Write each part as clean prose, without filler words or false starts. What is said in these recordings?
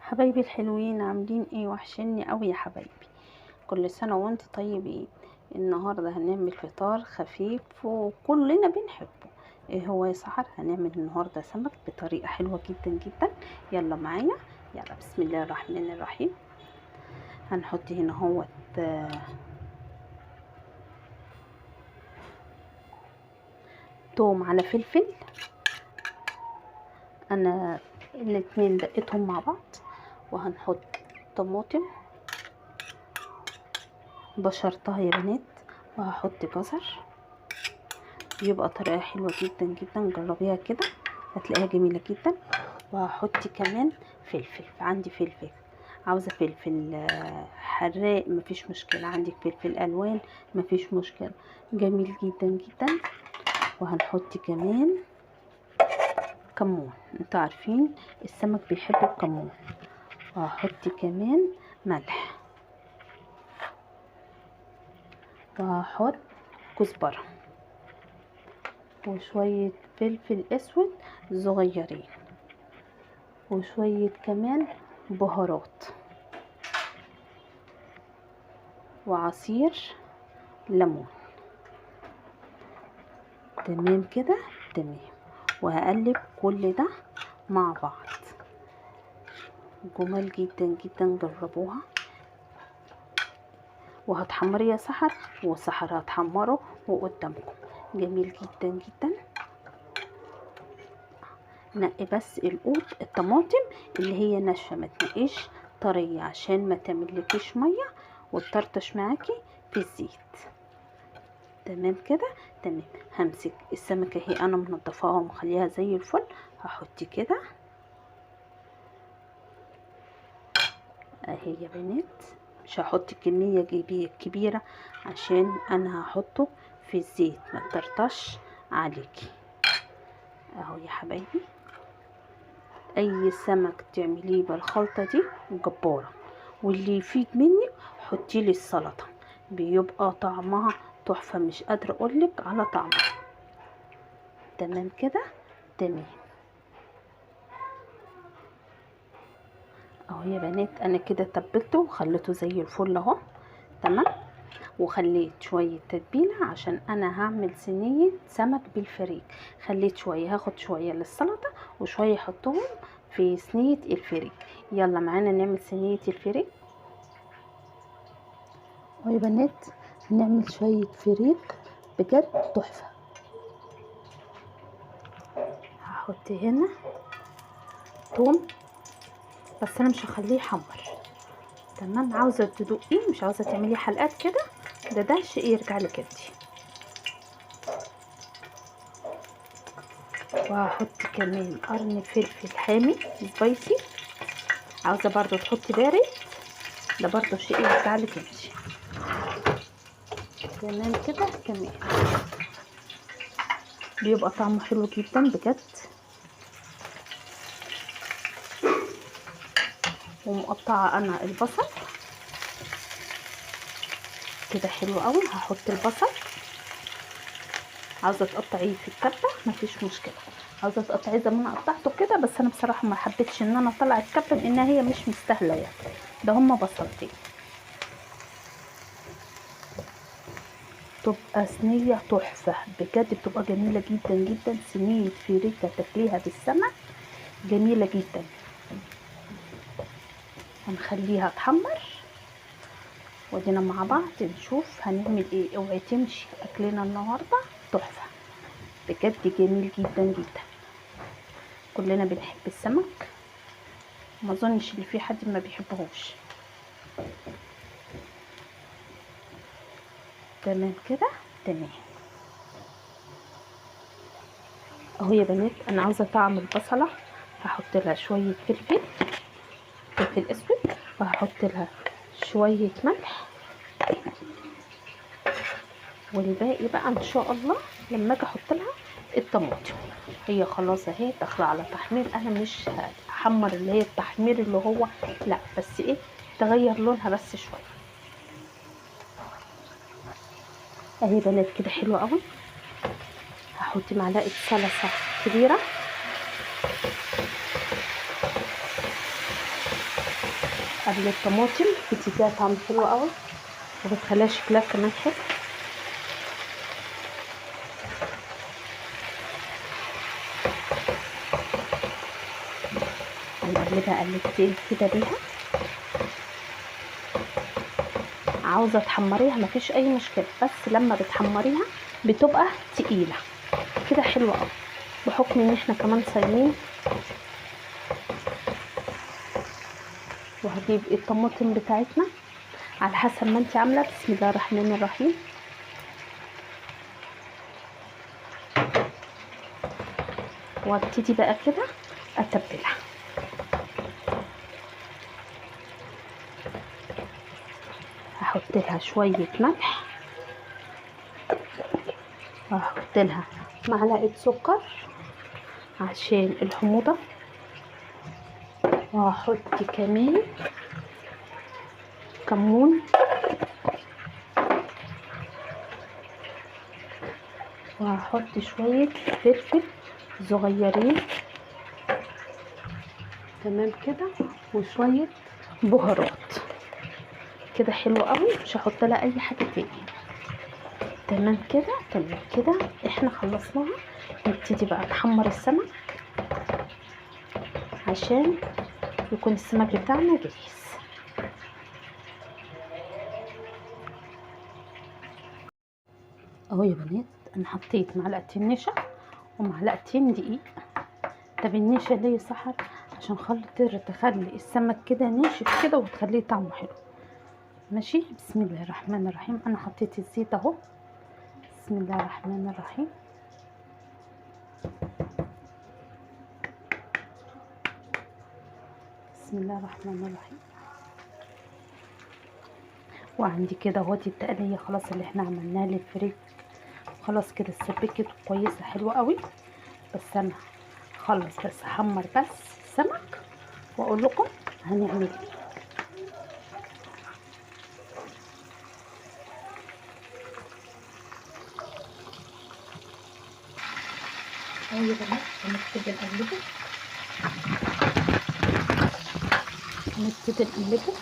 حبايبي الحلوين، عاملين ايه؟ وحشني قوي يا حبايبي. كل سنه وانت طيبين. النهارده هنعمل فطار خفيف وكلنا بنحبه. ايه هو يا سحر؟ هنعمل النهارده سمك بطريقه حلوه جدا جدا. يلا معايا. يلا بسم الله الرحمن الرحيم. هنحط هنا هو توم على فلفل. انا الاتنين دقيتهم مع بعض. وهنحط طماطم بشرتها يا بنات، وهحط جزر. بيبقى طريقة حلوة جدا جدا، جربيها كده هتلاقيها جميلة جدا. وهحط كمان فلفل، عندي فلفل. عاوزة فلفل حراق مفيش مشكلة، عندك فلفل الوان مفيش مشكلة، جميل جدا جدا. وهنحط كمان كمون، انتوا عارفين السمك بيحب الكمون. وهحط كمان ملح، وهحط كزبرة، وشوية فلفل اسود صغيرين، وشوية كمان بهارات، وعصير ليمون. تمام كده، تمام. وهقلب كل ده مع بعض. جمال جدا جدا، جربوها. وهتحمري يا سحر، وسحر هتحمره وقدامكم، جميل جدا جدا. نقي بس الطماطم اللي هي ناشفه، ما تنقيش طريه عشان ما تعملكيش ميه وتطرطش معاكي في الزيت. تمام كده، تمام. همسك السمكه اهي انا منضفاها ومخليها زي الفل. هحط كده اهي يا بنات، مش هحط كميه كبيره عشان انا هحطه في الزيت ما تطرطش عليكي. اهو يا حبايبي، اي سمك تعمليه بالخلطه دي جباره. واللي يفيد مني حطي لي السلطه، بيبقى طعمها تحفه، مش قادره اقولك على طعمها. تمام كده، تمام. اهو يا بنات انا كده تبلته وخليته زي الفل اهو. تمام. وخليت شويه تتبيله عشان انا هعمل صينيه سمك بالفريك. خليت شويه، هاخد شويه للسلطه وشويه احطهم في صينيه الفريك. يلا معانا نعمل صينيه الفريك. اهو يا بنات هنعمل شويه فريك بجد تحفه. هحط هنا توم، بس انا مش هخليه يحمر. تمام، عاوزه تدقيه مش عاوزه تعملي حلقات كده، ده شيء يرجع لك انتي. وهحط كمان قرن فلفل حامي سبايسي، عاوزه برضو تحطي بارد، ده برضو شيء يرجع لك انتي. تمام كده، تمام. بيبقى طعمه حلو جدا بجد. ومقطعه انا البصل كده حلو قوي. هحط البصل، عاوزه تقطعيه في الكبه مفيش مشكله، عاوزه تقطعيه زي ما انا قطعته كده، بس انا بصراحه ما حبيتش ان انا اطلع الكبه لانها هي مش مستاهله يعني، ده هما بصلتين. تبقى صينيه تحفه بجد، بتبقى جميله جدا جدا. صينيه فريكه تاكليها بالسمك جميله جدا. هنخليها تحمر ودينا مع بعض نشوف هنعمل ايه. اوعي تمشي، اكلنا النهارده تحفه بجد، جميل جدا جدا. كلنا بنحب السمك، ما اظنش ان في حد ما بيحبهوش. تمام كده، تمام. اهو يا بنات انا عاوزه طعم البصله، هحط لها شويه فلفل اسود، وهحط لها شويه ملح، والباقي بقى ان شاء الله لما اجي احط لها الطماطم. هي خلاص اهي داخله على تحمير، انا مش هحمر اللي هي التحمير اللي هو لا، بس ايه، تغير لونها بس شويه. اهي بنات كده حلوه قوي. هحط معلقه صلصه كبيره، قبل الطماطم بتديها طعم حلو قوي وبتخليها شكلها كمان حلو. هنقلبها قلبتين كده بيها. عاوزه تحمريها مفيش اي مشكله، بس لما بتحمريها بتبقى تقيله كده حلوه قوي، بحكم ان احنا كمان صايمين. وهجيب الطماطم بتاعتنا على حسب ما انت عامله. بسم الله الرحمن الرحيم. وابتدي بقى كده اتبلها. هحط لها شويه ملح، وهحط لها معلقه سكر عشان الحموضه، وهحط كمان كمون، وهحط شويه فلفل صغيرين تمام كده، وشويه بهارات كده حلو قوي. مش هحط لها اي حاجه تاني. تمام كده تمام كده احنا خلصناها. نبتدي بقى نحمر السمك عشان يكون السمك بتاعنا جاهز. اهو يا بنات انا حطيت معلقتين نشا ومعلقتين دقيق. طب النشا ليه سحر؟ عشان خاطر تخلي السمك كده ناشف كده وتخليه طعمه حلو. ماشي. بسم الله الرحمن الرحيم. انا حطيت الزيت اهو. بسم الله الرحمن الرحيم. بسم الله الرحمن الرحيم. وعندي كده اهو دي التقليه خلاص اللي احنا عملناها للفريك. خلاص كده اتسبكت كويسه حلوه قوي. بس انا خلص بس احمر بس السمك واقول لكم هنعمل ايه. اهو يا بنات هنبتدي نقلبه. هنبتدي نقلبه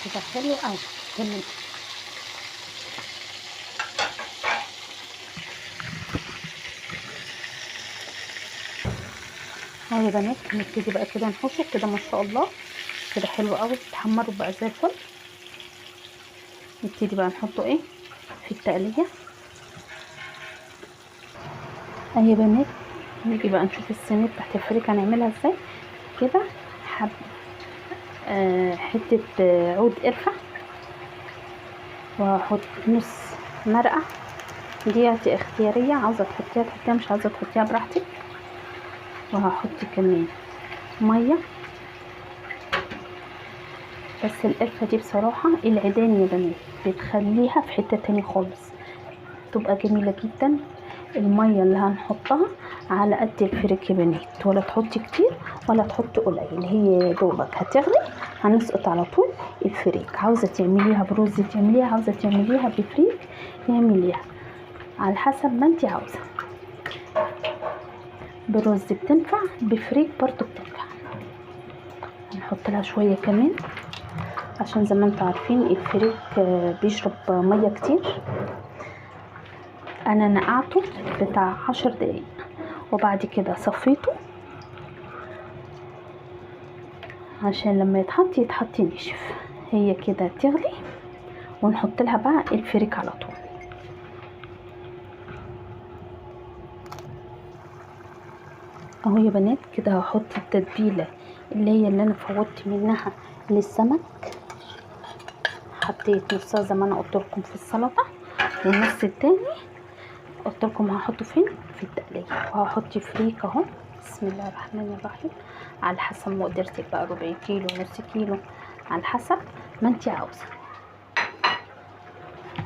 كده حلو قوي. تمام. اهو يا بنات هنبتدي بقى كده نحطه كده ما شاء الله كده حلو قوي. اتحمروا بقى زي الفل. نبتدي بقى نحطه ايه في التقليه. اهي يا بنات نيجي بقى نشوف الصينيه بتاعت الفريك هنعملها ازاي. كده حته عود قرفه، وهحط نص مرقه ديت اختياريه، عاوزه تحطيها تحطيها، مش عاوزه تحطيها براحتك. وهحط كمان ميه. بس القرفه دي بصراحه العيدان يا بنات بتخليها في حته تاني خالص، تبقى جميله جدا. الميه اللي هنحطها على قد الفريك يا بنات، ولا تحطي كتير ولا تحطي قليل، هي دوبك هتغلي هنسقط على طول الفريك. عاوزه تعمليها برز تعمليها، عاوزه تعمليها بفريك اعمليها على حسب ما انت عاوزه. برز بتنفع، بفريك برضو بتنفع. هنحط لها شويه كمان عشان زي ما انتوا عارفين الفريك بيشرب ميه كتير. انا نقعته بتاع 10 دقايق وبعد كده صفيته عشان لما يتحط نشف. هي كده تغلي ونحط لها بقى الفريك على طول. اهو يا بنات كده هحط التتبيله اللي انا فوتت منها للسمك. حطيت نصها زي ما انا قلت لكم في السلطه، والنص التاني قلت لكم هحطه فين في التقليه. وهحط فريك اهو. بسم الله الرحمن الرحيم. على حسب مقدرتك بقى، ربع كيلو نص كيلو على حسب ما انت عاوزه.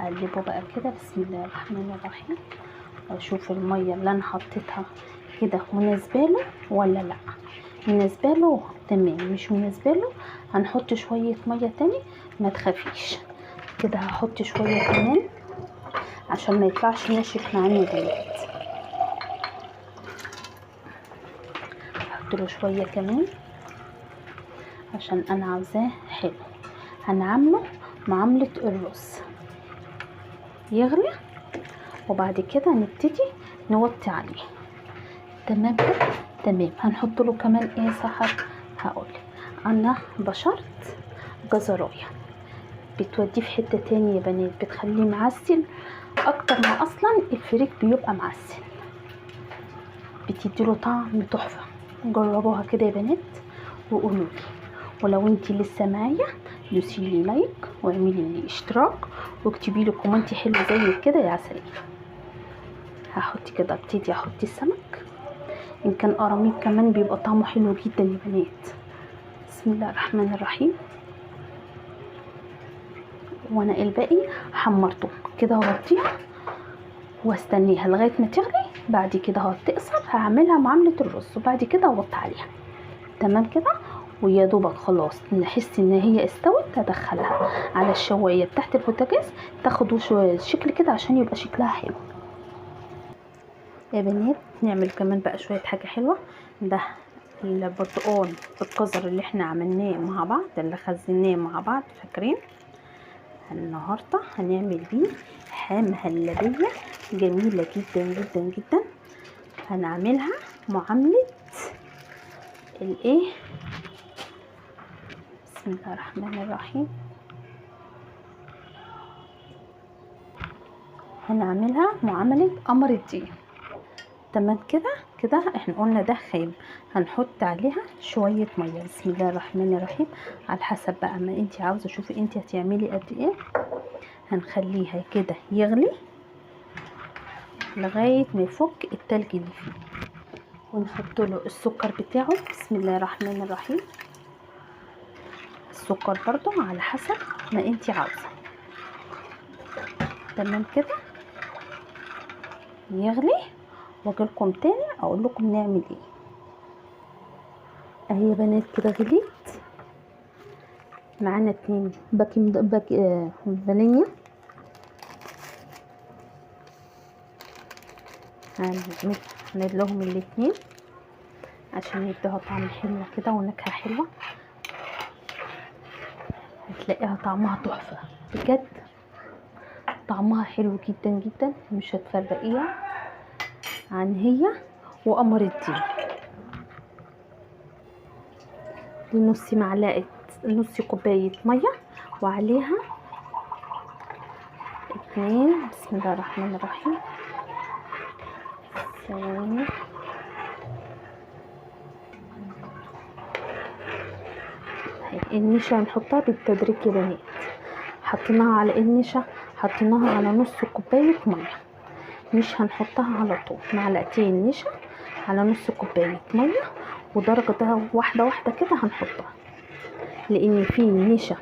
اقلبه بقى كده. بسم الله الرحمن الرحيم. واشوف الميه اللي انا حطيتها كده مناسبه له ولا لا. مناسبه له تمام، مش مناسبه له هنحط شويه ميه تاني. ما تخافيش كده. هحط شويه كمان عشان ما يطلعش ناشف معانا يا بنات. هحط له شويه كمان عشان انا عاوزاه حلو. هنعمله معامله الرز، يغلي وبعد كده نبتدي نوطي عليه. تمام كده؟ تمام. هنحط له كمان ايه سحر؟ هقول انا بشرت جزرايه، بتوديه في حته تاني يا بنات، بتخليه معسل اكتر ما اصلا الفريك بيبقى معسل، بتديله طعم تحفه. جربوها كده يا بنات وقولوا لي. ولو انتي لسه معايا دوسيلي لايك واعملي لي اشتراك واكتبي لي كومنت حلو زي كده يا عسل. هحط كده، ابتدي احط السمك، ان كان قراميط كمان بيبقى طعمه حلو جدا يا بنات. بسم الله الرحمن الرحيم. وانا الباقي حمرته كده، هغطيها واستنيها لغايه ما تغلي. بعد كده هتقصر، هعملها معامله الرز وبعد كده اوطي عليها. تمام كده؟ ويا دوبك خلاص نحس ان هي استوت، هدخلها على الشوايه بتاعت البوتاجاز تاخد شكل كده عشان يبقى شكلها حلو يا بنات. نعمل كمان بقى شويه حاجه حلوه. ده البرتقال الجزر اللي احنا عملناه مع بعض، اللي خزناه مع بعض، فاكرين؟ النهارده هنعمل بيه مهلبيه جميله جدا جدا جدا. هنعملها معامله الايه، بسم الله الرحمن الرحيم. هنعملها معامله قمر الدين. تمام كده؟ كده احنا قلنا ده خام، هنحط عليها شويه ميه. بسم الله الرحمن الرحيم. على حسب بقى ما انت عاوزه، شوفي انت هتعملي قد ايه. هنخليها كده يغلي لغايه ما يفك التلج اللي فيه، ونحط له السكر بتاعه. بسم الله الرحمن الرحيم. السكر برضو على حسب ما انت عاوزه. تمام كده؟ يغلي واجيلكم تاني اقول لكم نعمل ايه. اهي يا بنات كده غليت معانا 2 فانيليا. هنعمل لهم الاتنين عشان يديها طعم حلو كده ونكهه حلوه. هتلاقيها طعمها تحفه بجد، طعمها حلو جدا جدا، مش هتفرقيها عن هي وقمر الدين. دي نص كوبايه ميه وعليها 2. بسم الله الرحمن الرحيم. ثواني. النشا هنحطها بالتدريج يا بنات. حطيناها على النشا، حطيناها على نص كوبايه ميه، مش هنحطها على طول. معلقتين نشا على نص كوبايه ميه، ودرجه ده واحده واحده كده هنحطها، لان في نشا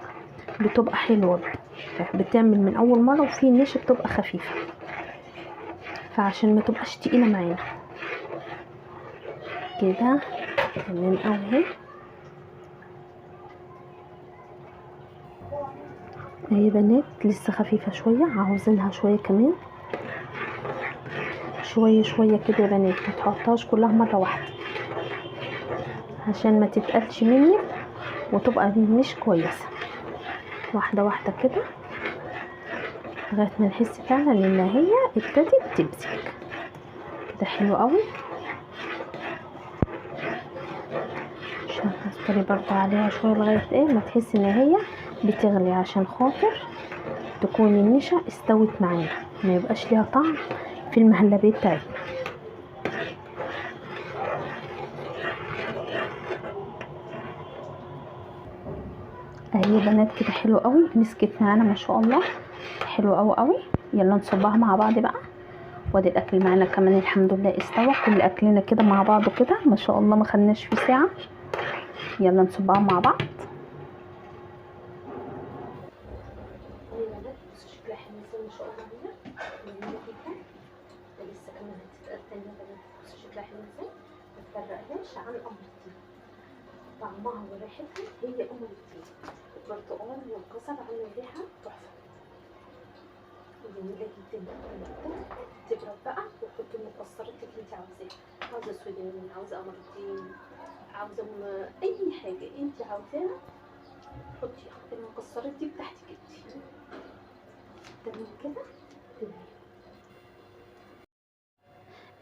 بتبقى حلوه بتعمل من اول مره، وفي نشا بتبقى خفيفه، فعشان ما تبقاش تقيله معانا كده. تمام اهي. اهي بنات لسه خفيفه شويه، عاوزينها شويه كمان، شويه شويه كده يا بنات، ما تحطهاش كلها مره واحده عشان ما تتقلش منك وتبقى مش كويسه. واحده واحده كده لغايه ما نحس فعلا ان هي ابتدت تمسك كده. حلو قوي. عشان هستري برضه عليها شويه لغايه ايه ما تحس ان هي بتغلي، عشان خاطر تكون النشا استوت معانا، ما يبقاش ليها طعم في المهلبيه بتاعتنا. اهي يا بنات كده حلو قوي، مسكت معانا ما شاء الله، حلو قوي قوي. يلا نصبها مع بعض بقى. وادي الاكل معانا كمان الحمد لله استوى، كل اكلنا كده مع بعضه كده ما شاء الله، ما خدناش فيه ساعه. يلا نصبها مع بعض. شكلها حلو ما شاء الله، جميله جدا. لسه كمان هتتقل تاني يا بنات. بصوا شكلها حلو ازاي، ما تفرقهاش عن قمر الدين، طعمها وريحتها هي قمر الدين. البرتقال والجزر عامل ريحه تحفه. جميله جدا جدا. تبرد بقى وحطي المكسرات اللي انت عاوزاها، عاوزه سوداني، عاوزه قمرتين، عاوزه اي حاجه انت عاوزاها حطيها. المكسرات دي بتاعتك انت. تمام كده. تمام.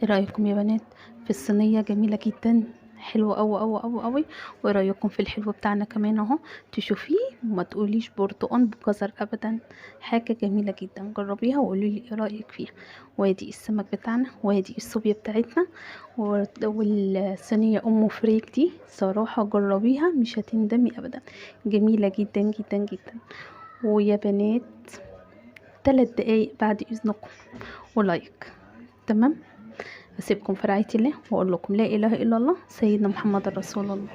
ايه رايكم يا بنات في الصينيه؟ جميله جدا، حلوه قوي قوي قوي قوي. وايه رايكم في الحلو بتاعنا كمان اهو؟ تشوفيه وما تقوليش برتقان بجزر ابدا. حاجه جميله جدا، جربيها وقولي لي ايه رايك فيها. وادي السمك بتاعنا، وادي الصوبيا بتاعتنا، والصينيه ام فريك دي صراحه جربيها مش هتندمي ابدا. جميله جدا جدا جدا. ويا بنات 3 دقايق بعد اذنكم ولايك. تمام. أسيبكم في رعاية الله وأقول لكم لا إله إلا الله سيدنا محمد رسول الله.